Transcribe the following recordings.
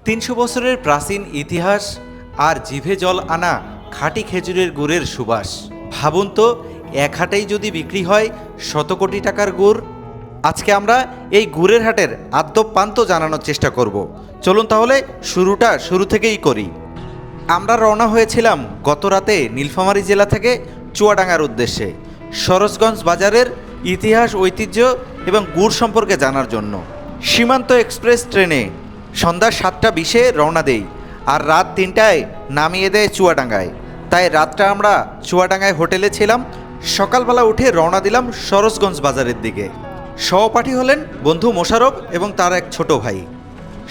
৩০০ বছরের প্রাচীন ইতিহাস আর জিভে জল আনা খাঁটি খেজুরের গুড়ের সুবাস। ভাবুন তো, এক হাটেই যদি বিক্রি হয় শত কোটি টাকার গুড়। আজকে আমরা এই গুড়ের হাটের আদ্যপান্ত জানানোর চেষ্টা করব। চলুন তাহলে শুরু থেকেই করি। আমরা রওনা হয়েছিলাম গত রাতে নীলফামারী জেলা থেকে চুয়াডাঙ্গার উদ্দেশ্যে, সরোজগঞ্জ বাজারের ইতিহাস, ঐতিহ্য এবং গুড় সম্পর্কে জানার জন্য। সীমান্ত এক্সপ্রেস ট্রেনে সন্ধ্যা 7:20 রওনা দেই, আর রাত 3টায় নামিয়ে দেয় চুয়াডাঙ্গায়। তাই রাতটা আমরা চুয়াডাঙ্গায় হোটেলে ছিলাম। সকালবেলা উঠে রওনা দিলাম সরোজগঞ্জ বাজারের দিকে। সহপাঠী হলেন বন্ধু মোশাররফ এবং তার এক ছোট ভাই।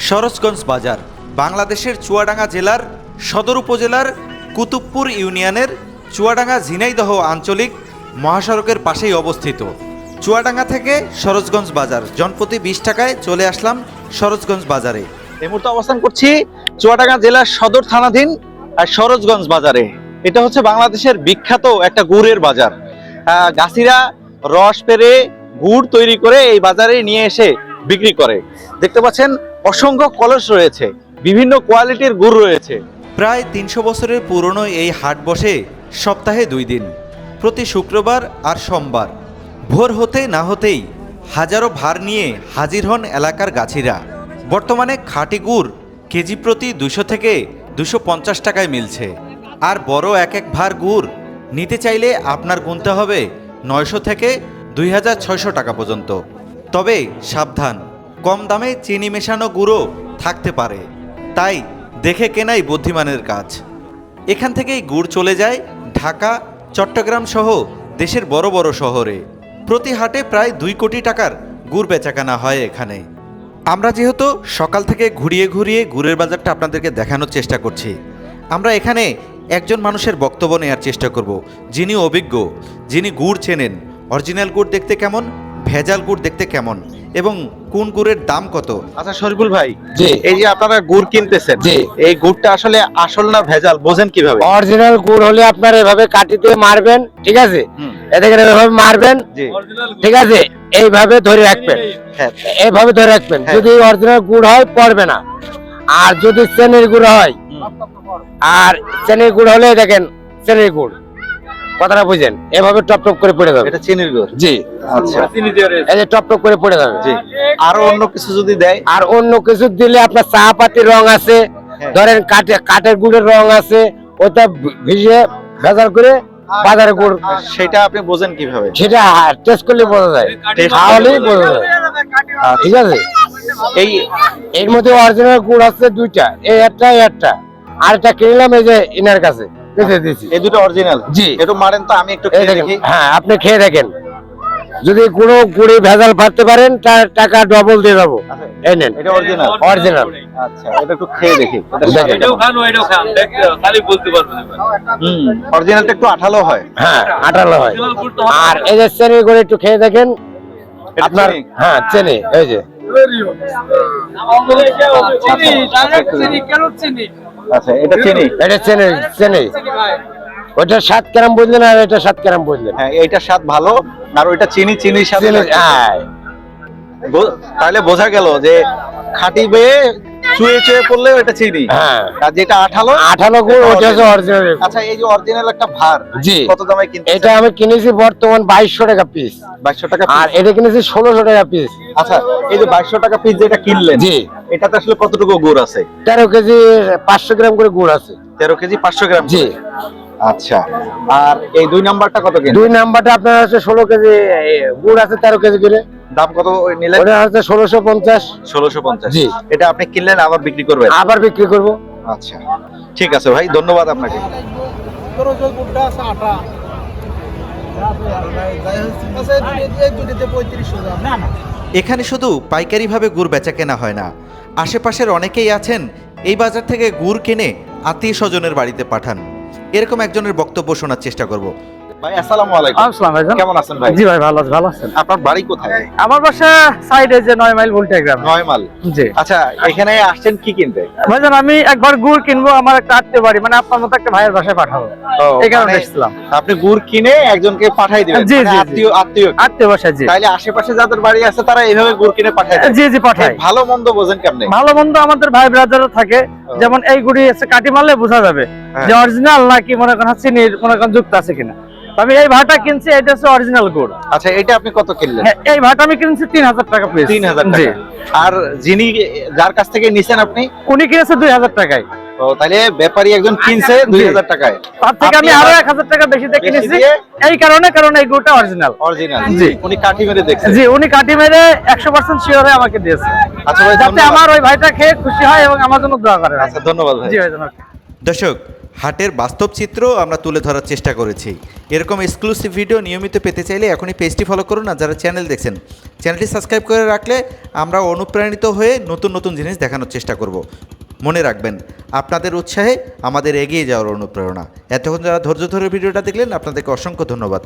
সরোজগঞ্জ বাজার বাংলাদেশের চুয়াডাঙ্গা জেলার সদর উপজেলার কুতুবপুর ইউনিয়নের চুয়াডাঙ্গা ঝিনাইদহ আঞ্চলিক মহাসড়কের পাশেই অবস্থিত। চুয়াডাঙ্গা থেকে সরোজগঞ্জ বাজার জনপ্রতি 20 টাকায় চলে আসলাম সরোজগঞ্জ বাজারে। এই মুহূর্তে অবস্থান করছি চুয়াডাঙ্গা জেলার সদর থানাধীন সরোজগঞ্জ বাজারে। এটা হচ্ছে বাংলাদেশের বিখ্যাত একটা গুড়ের বাজার। গাছিরা রস পেরে গুড় তৈরি করে এই বাজারে নিয়ে এসে বিক্রি করে। দেখতে পাচ্ছেন অসংখ্য কলস রয়েছে, বিভিন্ন কোয়ালিটির গুড় রয়েছে। প্রায় 300 বছরের পুরনো এই হাট বসে সপ্তাহে 2 দিন, প্রতি শুক্রবার আর সোমবার। ভোর হতে না হতেই হাজারো ভার নিয়ে হাজির হন এলাকার গাছিরা। বর্তমানে খাঁটি গুড় কেজি প্রতি 200 থেকে 250 টাকায় মিলছে। আর বড় এক ভার গুড় নিতে চাইলে আপনার গুনতে হবে 900 থেকে 2600 টাকা পর্যন্ত। তবে সাবধান, কম দামে চিনি মেশানো গুঁড়ো থাকতে পারে, তাই দেখে কেনাই বুদ্ধিমানের কাজ। এখান থেকেই গুড় চলে যায় ঢাকা, চট্টগ্রাম সহ দেশের বড় বড় শহরে। প্রতি হাটে প্রায় 2 কোটি টাকার গুড় বেচাকেনা হয় এখানে। আমরা যেহেতু সকাল থেকে ঘুরিয়ে ঘুরিয়ে গুড়ের বাজারটা আপনাদেরকে দেখানোর চেষ্টা করছি, আমরা এখানে একজন মানুষের বক্তব্য নেওয়ার চেষ্টা করব, যিনি অভিজ্ঞ, যিনি গুড় চেনেন। অরিজিনাল গুড় দেখতে কেমন, ভেজাল গুড় দেখতে কেমন, এবং কোন গুড়ের দাম কত। আচ্ছা শরীফুল ভাই, জি। এই যে আপনারা গুড় কিনতেছেন, জি। এই গুড়টা আসলে আসল না ভেজাল বোঝেন কিভাবে? অরিজিনাল গুড় হলে আপনার এভাবে কাটিতে মারবেন, ঠিক আছে, এদিকে এভাবে মারবেন, জি। ঠিক আছে, এইভাবে ধরে রাখবেন, হ্যাঁ। এইভাবে ধরে রাখবেন। হ্যাঁ। যদি অরিজিনাল গুড় হয় পড়বে না, আর যদি চেনির গুড় হয়, আর চেনির গুড় হলে দেখেন চেনির গুড়, কথাটা বুঝেন, এভাবে টপ টপ করে পড়ে যাবে। এটা চিনির গুড়। জি, আচ্ছা, এই যে টপ টপ করে পড়ে যাবে। জি। আরো অন্য কিছু যদি দেয়? আর অন্য কিছু দিলে আপনার চা পাতির রং আছে, হ্যাঁ। ধরেন কাঠের গুড়ের রং আছে, ওটা ভিজিয়ে ভেজাল করে বাজারে গুড়, সেটা আপনি বোঝেন কিভাবে? সেটা টেস্ট করলে বোঝা যায়, খাওয়ালেই বোঝা যায়, ঠিক আছে। এই এর মধ্যে অরিজিনাল গুড় আছে 2টা, এই একটা আর একটা কিনলাম এই যে ইনার কাছে বেঁচে দিয়েছি। এই দুটো অরিজিনাল? জি। একটু মারেন তো, আমি একটু এই খেয়ে দেখেন, দেখি। হ্যাঁ আপনি খেয়ে দেখেন, যদি কোনো গুড়ে ভেজাল পারতে পারেন তার টাকা ডবল দিয়ে দেবো। এই নেন, এটা অরিজিনাল? অরিজিনাল। আচ্ছা, এটা একটু খেয়ে দেখি। এটাও খান ওইটাও খান, খালি বলতে পারবেন এবার। অরিজিনালটা একটু আঠালো হয়। হ্যাঁ, আঠালো হয়। Original গুড় তো আর এই যে চেনি করে একটু খেয়ে দেখেন এটা আপনার, চিনি? হ্যাঁ চেনি, এই যে আচ্ছা, এটা চিনি? এটা চেনি, ওইটা 7 গ্রাম বুঝলেন আর এটা 7 গ্রাম বুঝলেন। হ্যাঁ, এইটার স্বাদ ভালো, আর ওইটা চিনির সাথে চেনি, লাগছে। হ্যাঁ। তাহলে বোঝা গেল যে খাঁটি বেয়ে চুয়ে পড়লে ওটা চিনি, হ্যাঁ। আর যেটা আঠালো আঠালো গুড় ওটা হচ্ছে অরিজিনাল। আচ্ছা, এই যে অরিজিনাল একটা ভার, জি। কত দামে কিনতে? এটা আমি কিনেছি বর্তমান 2200 টাকা পিস, 2200 টাকা আর piece? এটা কিনেছি 1600 টাকা পিস। আচ্ছা, এই যে 2200 টাকা পিস যেটা কিনলেন, জি। এটাতে আসলে কতটুকু গুড় আছে? 13 কেজি 500 গ্রাম করে গুড় আছে। 13 কেজি 500 গ্রাম? জি। আচ্ছা, আর এই 2 নাম্বারটা কত কিনলেন? 2 নাম্বারটা আপনার হচ্ছে 16 কেজি গুড় আছে, 13 কেজি করে। দাম কত নিলেন? ওটা হচ্ছে 1650। 1650? জি। এটা আপনি কিনলেন, আবার বিক্রি করবেন? আবার বিক্রি করব। আচ্ছা, ঠিক আছে ভাই, ধন্যবাদ আপনাকে। এখানে শুধু পাইকারিভাবে গুড় বেচা কেনা হয় না, আশেপাশের অনেকেই আছেন এই বাজার থেকে গুড় কিনে আত্মীয় স্বজনের বাড়িতে পাঠান। এরকম একজনের বক্তব্য শোনার চেষ্টা করব। ভাই আসসালামু আলাইকুম। আসসালাম ভাইজান। কেমন আছেন ভাই? জি ভাই ভালো আছেন। আপনার বাড়ি কোথায়? আমার বাসা সাইডে যে 9 মাইল ভুলটা গ্রাম। 9 মাইল। জি আচ্ছা, এখানে আসছেন কি কিনতে? ভাইজান, আমি একবার গুড় কিনবো, আমার একটা আত্মীয় বাড়ি, মানে আপনার মতো একটা ভাইয়ের বাসায় পাঠাবো, এই কারণে মানে এসেছিলাম। আপনি গুড় কিনে একজনকে পাঠাই দিবেন? জি, মানে জি, জি। আত্মীয়। আত্মীয় বাসায়, জি তাইলে আশেপাশে যাদের বাড়ি আছে তারা এইভাবে গুড় কিনে পাঠায় দেয়? জি পাঠাই। ভালো মন্দ বোঝেন কেমনে? ভালো মন্দ আমাদের ভাই ব্রাদারও থাকে, যেমন এই গুড়ি এসে কাটি মারলে বোঝা যাবে হ্যাঁ। যে অরিজিনাল নাকি মনে করেন চিনির মনে করেন যুক্ত আছে কিনা। আমি এই ভাটা কিনছি, এটা হচ্ছে অরিজিনাল গুড়। আচ্ছা, এটা আপনি কত কিনলেন? হ্যাঁ, এই ভাটা আমি কিনছি 3000 টাকা পিস। 3000 জি। টাকা। আর যিনি যার কাছ থেকে নিছেন আপনি? উনি কিনেছে 2000 টাকায়। ও, তাইলে ব্যাপারী একজন কিনছে 2000 টাকায়, তার থেকে আমি আপনি আরো আবার 1000 টাকা বেশি দিয়ে বেশি কিনেছি, দিয়ে? এই কারণ এই গুড়টা অরিজিনাল। অরিজিনাল। জি। উনি কাঠি মেরে দেখছেন? জি, উনি কাটি মেরে 100% শিওর হয়ে আমাকে দিয়েছে, আচ্ছা ভাই, যাতে ধন্যবাদ। আমার ওই ভাইটা খেয়ে খুশি হয় এবং আমার জন্য দোয়া করে। আচ্ছা, ধন্যবাদ ভাই। জি ভাই, ধন্যবাদ। দর্শক, হাটের বাস্তব চিত্র আমরা তুলে ধরার চেষ্টা করেছি। এরকম এক্সক্লুসিভ ভিডিও নিয়মিত পেতে চাইলে এখনই পেজটি ফলো করুন, আর যারা চ্যানেল দেখছেন চ্যানেলটি সাবস্ক্রাইব করে রাখলে আমরা অনুপ্রাণিত হয়ে নতুন নতুন জিনিস দেখানোর চেষ্টা করব। মনে রাখবেন, আপনাদের উৎসাহে আমাদের এগিয়ে যাওয়ার অনুপ্রেরণা। এতক্ষণ যারা ধৈর্য ধরে ভিডিওটা দেখলেন আপনাদেরকে অসংখ্য ধন্যবাদ।